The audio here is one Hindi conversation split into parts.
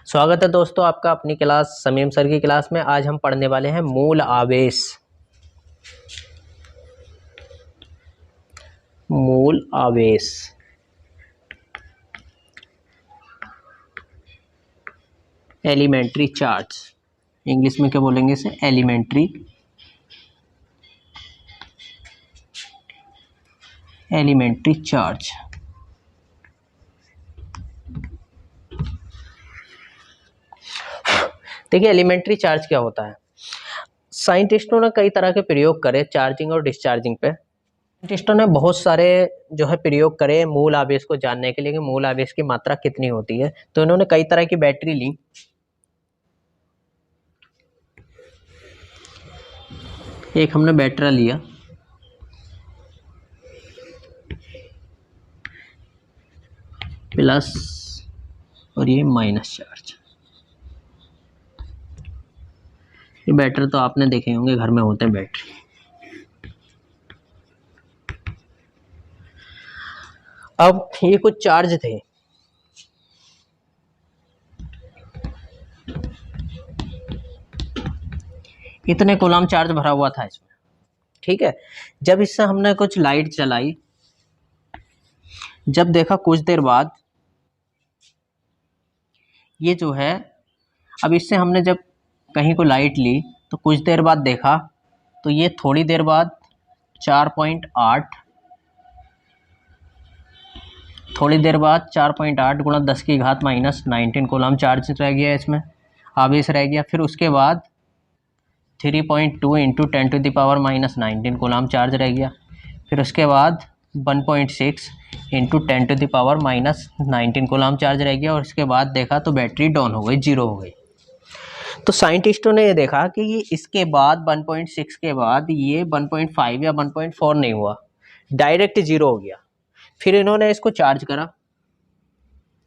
स्वागत है दोस्तों आपका अपनी क्लास समीम सर की क्लास में। आज हम पढ़ने वाले हैं मूल आवेश। मूल आवेश एलिमेंट्री चार्ज, इंग्लिश में क्या बोलेंगे इसे? Elementary charge. देखिए एलिमेंट्री चार्ज क्या होता है। साइंटिस्टों ने कई तरह के प्रयोग करे चार्जिंग और डिस्चार्जिंग पे। साइंटिस्टों ने बहुत सारे जो है प्रयोग करे मूल आवेश को जानने के लिए कि मूल आवेश की मात्रा कितनी होती है। तो इन्होंने कई तरह की बैटरी ली। एक हमने बैटरी लिया, प्लस और ये माइनस चार्ज। ये बैटरी तो आपने देखे होंगे, घर में होते हैं बैटरी। अब ये कुछ चार्ज थे, इतने कूलम चार्ज भरा हुआ था इसमें, ठीक है। जब इससे हमने कुछ लाइट चलाई, जब देखा कुछ देर बाद ये जो है, अब इससे हमने जब कहीं को लाइट ली तो कुछ देर बाद देखा तो ये थोड़ी देर बाद 4.8, थोड़ी देर बाद 4.8 गुणा 10 की घात माइनस 19 कूलम चार्ज रह गया, इसमें आवेश रह गया। फिर उसके बाद 3.2 into 10 to the power minus 19 coulomb charge रह गया। फिर उसके बाद 1.6 into 10 to the power minus 19 coulomb charge रह गया। और इसके बाद देखा तो बैटरी डाउन हो गई, जीरो हो गई। तो साइंटिस्टों ने ये देखा कि ये इसके बाद 1.6 के बाद ये 1.5 या 1.4 नहीं हुआ, डायरेक्ट जीरो हो गया। फिर इन्होंने इसको चार्ज करा,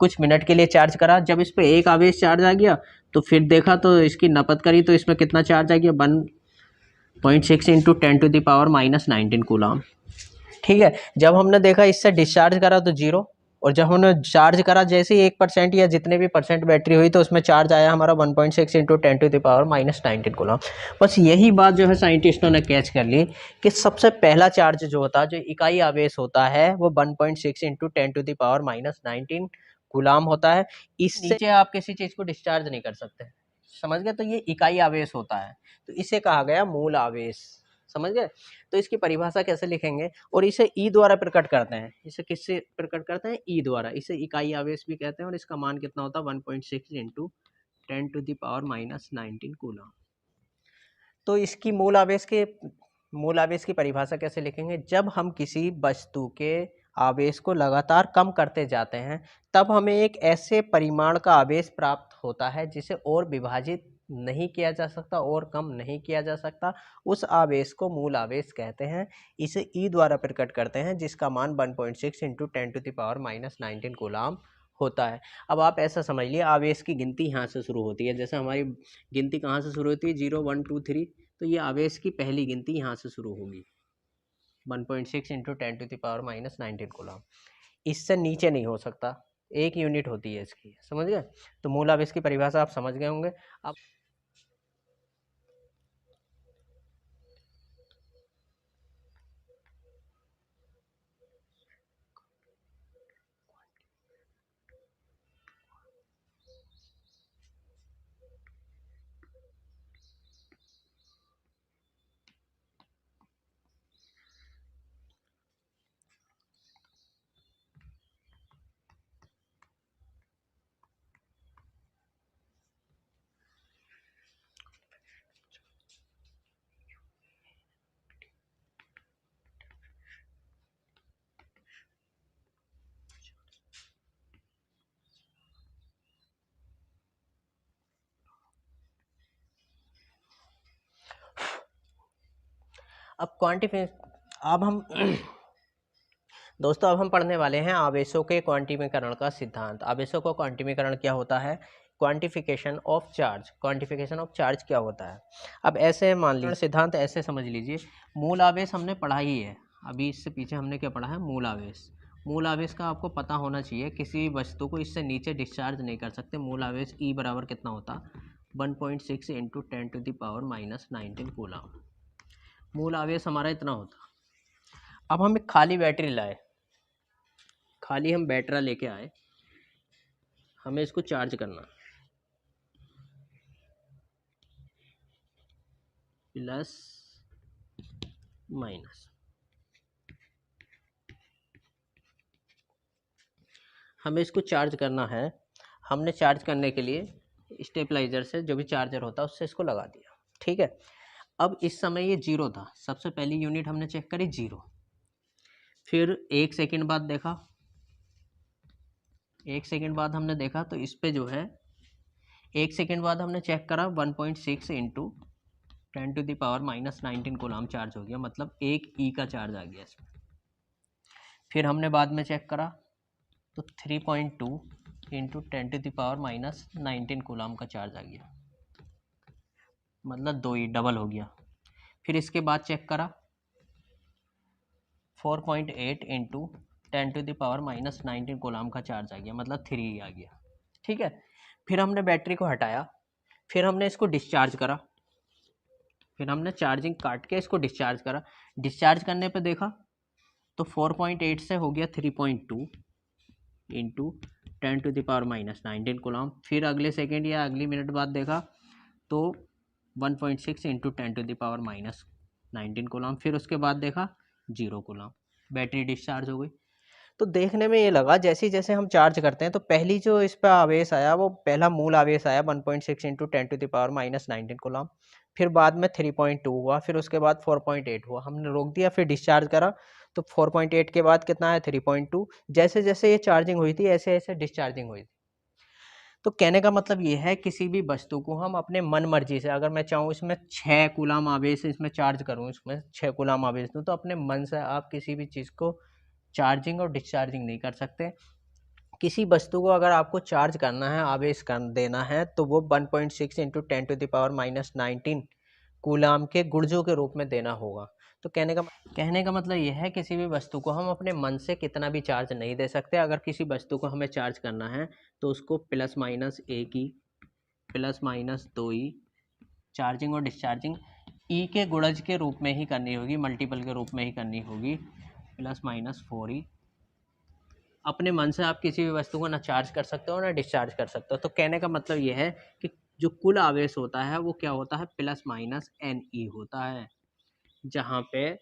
कुछ मिनट के लिए चार्ज करा। जब इस पर एक आवेश चार्ज आ गया तो फिर देखा तो इसकी नपत करी तो इसमें कितना चार्ज आ गया, 1.6 into 10 to the power minus 19 coulomb, ठीक है। जब हमने देखा इससे डिस्चार्ज करा तो जीरो, और जब हमने चार्ज करा जैसे ही 1% या जितने भी परसेंट बैटरी हुई तो उसमें चार्ज आया हमारा 1.6 into 10 to the power minus 19 coulomb. बस यही बात जो है साइंटिस्टों ने कैच कर ली कि सबसे पहला चार्ज जो होता है, जो इकाई आवेश होता है, वो 1.6 into 10 to the power minus 19 coulomb होता है। इससे नीचे आप किसी चीज को डिस्चार्ज नहीं कर सकते, समझ गए? तो ये इकाई आवेश होता है, तो इसे कहा गया मूल आवेश, समझ गए? तो इसकी परिभाषा कैसे लिखेंगे, और इसे ई द्वारा प्रकट करते हैं। इसे किससे प्रकट करते हैं? ई द्वारा। इसे इकाई आवेश भी कहते हैं, और इसका मान कितना होता है? 1.6 into 10 to the power minus 19 coulomb. तो इसकी मूल आवेश की परिभाषा कैसे लिखेंगे? जब हम किसी वस्तु के आवेश को लगातार कम करते जाते हैं तब हमें एक ऐसे परिमाण का आवेश प्राप्त होता है जिसे और विभाजित नहीं किया जा सकता और कम नहीं किया जा सकता। उस आवेश को मूल आवेश कहते हैं। इसे ई द्वारा प्रकट करते हैं, जिसका मान 1.6 into 10 to the power minus 19 coulomb होता है। अब आप ऐसा समझ लिए, आवेश की गिनती यहाँ से शुरू होती है। जैसे हमारी गिनती कहाँ से शुरू होती है? 0 1 2 3, तो ये आवेश की पहली गिनती यहाँ से शुरू होगी, 1.6 into 10 to the power minus 19 coulomb. इससे नीचे नहीं हो सकता, एक यूनिट होती है इसकी, समझ गए? तो मूल आवेश की परिभाषा आप समझ गए होंगे। अब अब हम दोस्तों अब हम पढ़ने वाले हैं आवेशों के क्वांटिमीकरण का सिद्धांत। आवेशों का क्वांटिमीकरण क्या होता है? Quantification of charge. Quantification of charge क्या होता है? अब ऐसे मान लीजिए, सिद्धांत ऐसे समझ लीजिए, मूल आवेश हमने पढ़ा ही है, अभी इससे पीछे हमने क्या पढ़ा है? मूल आवेश। मूल आवेश का आपको पता होना चाहिए, किसी वस्तु को इससे नीचे डिस्चार्ज नहीं कर सकते। मूल आवेश ई बराबर कितना होता, 1.6 इंटू 10⁻⁹ कूलम। मूल आवेश हमारा इतना होता। अब हम एक खाली बैटरी लाए, खाली हम बैटरा लेके आए, हमें इसको चार्ज करना, प्लस माइनस। हमें इसको चार्ज करना है। हमने चार्ज करने के लिए स्टेबलाइजर से, जो भी चार्जर होता है उससे इसको लगा दिया, ठीक है। अब इस समय ये 0 था, सबसे पहली यूनिट हमने चेक करी 0। फिर 1 सेकंड बाद देखा, 1 सेकंड बाद हमने देखा तो इस पे जो है 1 सेकंड बाद हमने चेक करा 1.6 इंटू 10⁻⁻19 कूलम चार्ज हो गया, मतलब 1 ई का चार्ज आ गया इसमें। फिर हमने बाद में चेक करा तो 3.2 इंटू 10⁻⁻19 कूलम का चार्ज आ गया, मतलब 2 ई डबल हो गया। फिर इसके बाद चेक करा 4.8 इंटू 10⁻⁻19 कूलम का चार्ज आ गया, मतलब 3 ई आ गया, ठीक है। फिर हमने बैटरी को हटाया, फिर हमने इसको डिस्चार्ज करा, फिर हमने चार्जिंग काट के इसको डिस्चार्ज करा। डिस्चार्ज करने पे देखा तो 4.8 से हो गया 3.2 इंटू 10⁻⁻19 कूलम। फिर अगले सेकेंड या अगली मिनट बाद देखा तो 1.6 इंटू 10⁻⁻19 कूलम। फिर उसके बाद देखा 0 कूलम, बैटरी डिस्चार्ज हो गई। तो देखने में ये लगा जैसे जैसे हम चार्ज करते हैं तो पहली जो इस पर आवेश आया वो पहला मूल आवेश आया 1.6 इंटू 10⁻⁻19 कूलम। फिर बाद में 3.2 हुआ, फिर उसके बाद 4.8 हुआ, हमने रोक दिया, फिर डिस्चार्ज करा तो 4.8 के बाद कितना है 3.2। जैसे जैसे ये चार्जिंग हुई थी ऐसे ऐसे डिस्चार्जिंग हुई थी। तो कहने का मतलब ये है किसी भी वस्तु को हम अपने मन मर्जी से, अगर मैं चाहूँ इसमें 6 कूलम आवेश इसमें चार्ज करूँ, इसमें 6 कूलम आवेश दूँ, तो अपने मन से आप किसी भी चीज़ को चार्जिंग और डिस्चार्जिंग नहीं कर सकते। किसी वस्तु को अगर आपको चार्ज करना है, आवेश कर देना है, तो वो 1.6 इंटू 10⁻⁻19 कूलम के गुर्जों के रूप में देना होगा। तो कहने का मतलब यह है किसी भी वस्तु को हम अपने मन से कितना भी चार्ज नहीं दे सकते। अगर किसी वस्तु को हमें चार्ज करना है तो उसको प्लस माइनस 1 ई, प्लस माइनस 2 ई, चार्जिंग और डिस्चार्जिंग ई के गुणज के रूप में ही करनी होगी, मल्टीपल के रूप में ही करनी होगी, प्लस माइनस 4 ई। अपने मन से आप किसी भी वस्तु को ना चार्ज कर सकते हो ना डिस्चार्ज कर सकते हो। तो कहने का मतलब यह है कि जो कुल आवेश होता है वो क्या होता है, प्लस माइनस एन ई होता है, जहाँ पे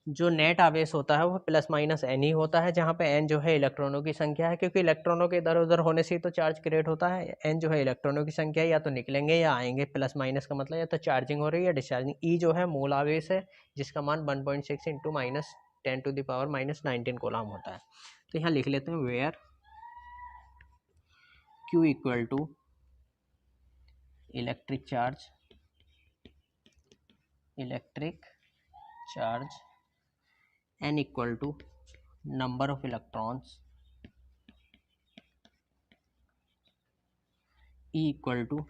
जो नेट आवेश होता है वो प्लस माइनस एन ही होता है, जहाँ पे एन जो है इलेक्ट्रॉनों की संख्या है, क्योंकि इलेक्ट्रॉनों के इधर उधर होने से ही तो चार्ज क्रिएट होता है। एन जो है इलेक्ट्रॉनों की संख्या, या तो निकलेंगे या आएंगे, प्लस माइनस का मतलब या तो चार्जिंग हो रही है या डिस्चार्जिंग। ई जो है मूल आवेश है जिसका मान 1.6 इंटू माइनस 10⁻⁻19 कूलम होता है। तो यहाँ लिख लेते हैं where Q equal to electric charge, n equal to number of electrons, E equal to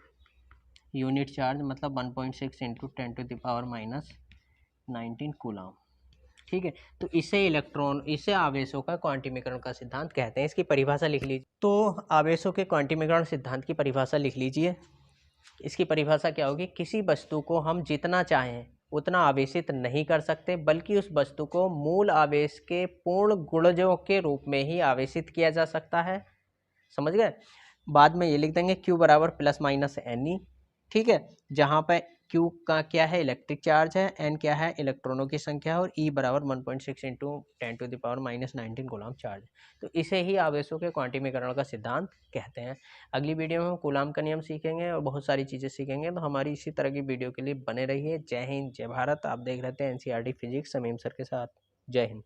unit charge मतलब 1.6 इंटू 10⁻⁻19 कूलम, ठीक है। तो इसे आवेशों का क्वांटिमीकरण का सिद्धांत कहते हैं। इसकी परिभाषा लिख लीजिए। तो आवेशों के क्वांटिमीकरण सिद्धांत की परिभाषा लिख लीजिए। इसकी परिभाषा क्या होगी, किसी वस्तु को हम जितना चाहें उतना आवेशित नहीं कर सकते, बल्कि उस वस्तु को मूल आवेश के पूर्ण गुणजों के रूप में ही आवेशित किया जा सकता है। समझ गए। बाद में ये लिख देंगे Q बराबर प्लस माइनस एन ई, ठीक है, जहाँ पे Q का क्या है इलेक्ट्रिक चार्ज है, N क्या है इलेक्ट्रॉनों की संख्या है, और E बराबर 1.6 इंटू 10⁻⁻19 कूलम चार्ज। तो इसे ही आवेशों के क्वांटिमीकरण का सिद्धांत कहते हैं। अगली वीडियो में हम कूलम का नियम सीखेंगे और बहुत सारी चीज़ें सीखेंगे। तो हमारी इसी तरह की वीडियो के लिए बने रहिए। जय हिंद, जय भारत। आप देख रहे थे NCERT फिजिक्स समीम सर के साथ। जय हिंद।